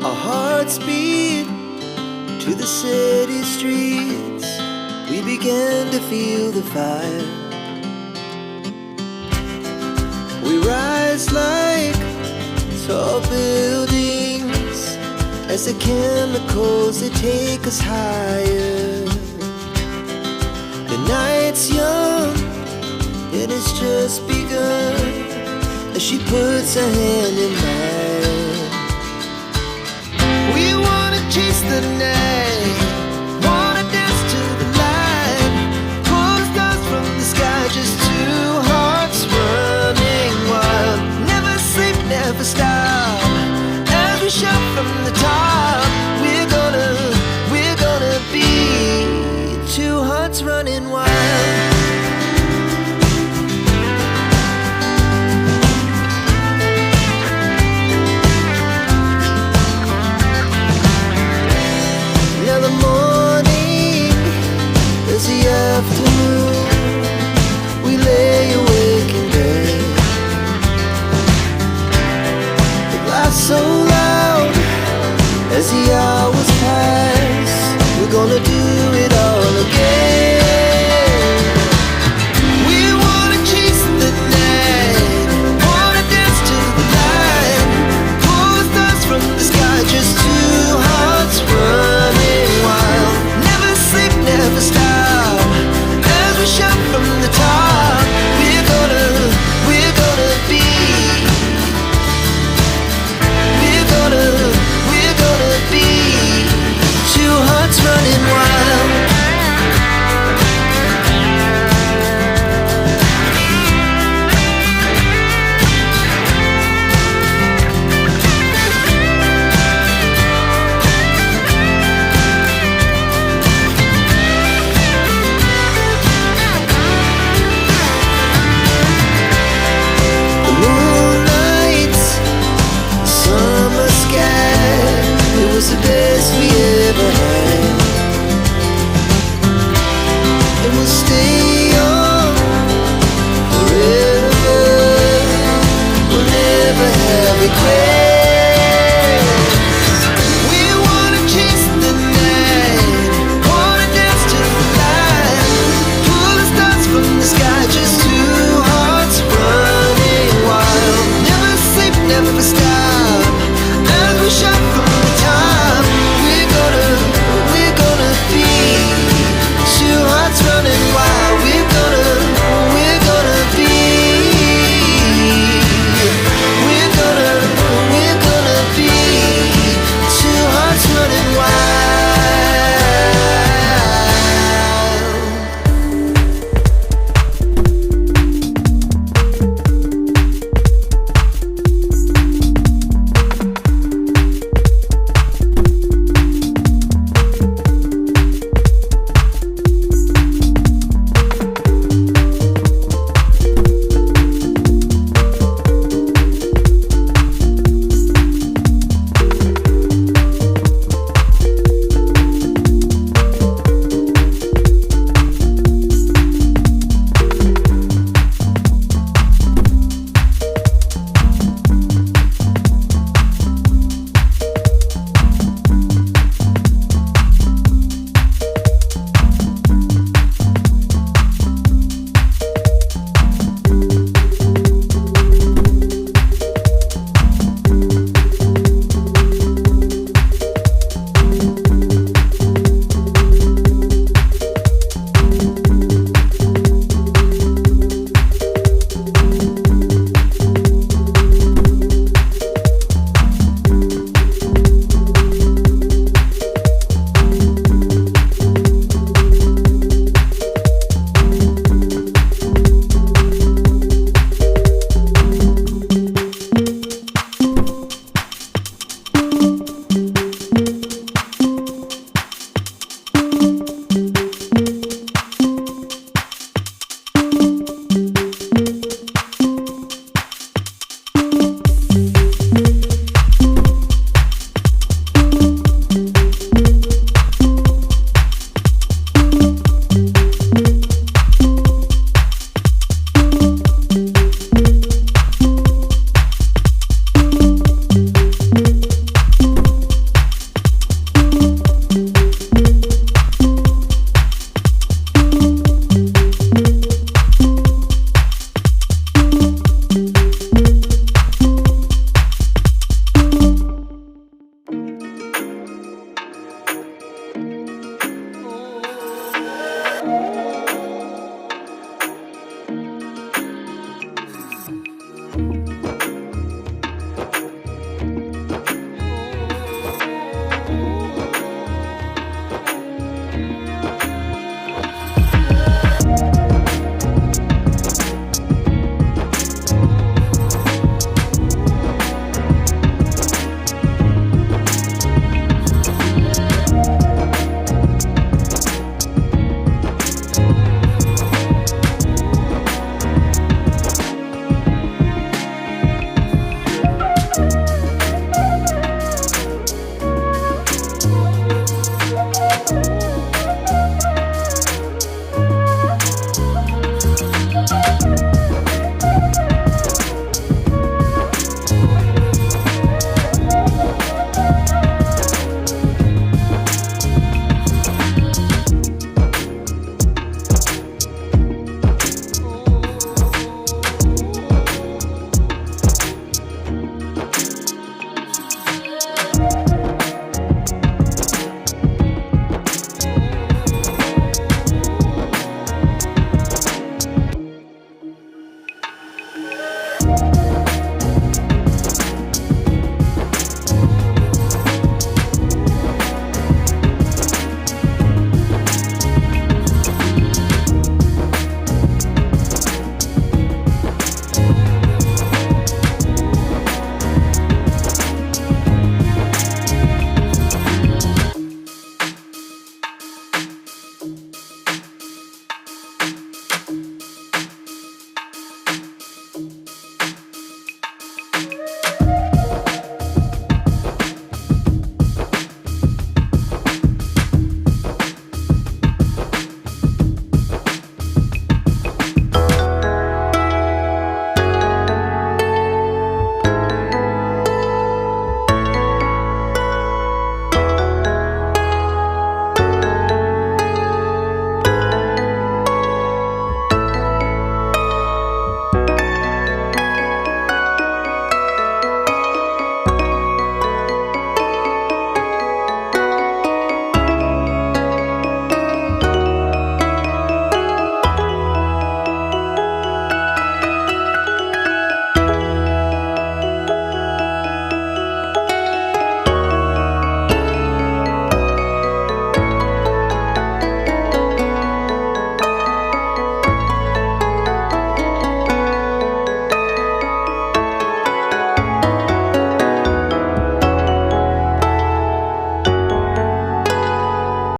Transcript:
Our hearts beat to the city streets. We began to feel the fire. We rise like tall buildings as the chemicals, they take us higher. The night's young and it's just begun as she puts her hand in mine. We wanna chase the night, wanna dance to the light, pull stars from the sky, just two hearts running wild. Never sleep, never stop, as we shout from the top. We're gonna be two hearts running wild. Now the morning is the afternoon. We lay awake in bed. The glass so loud as the hours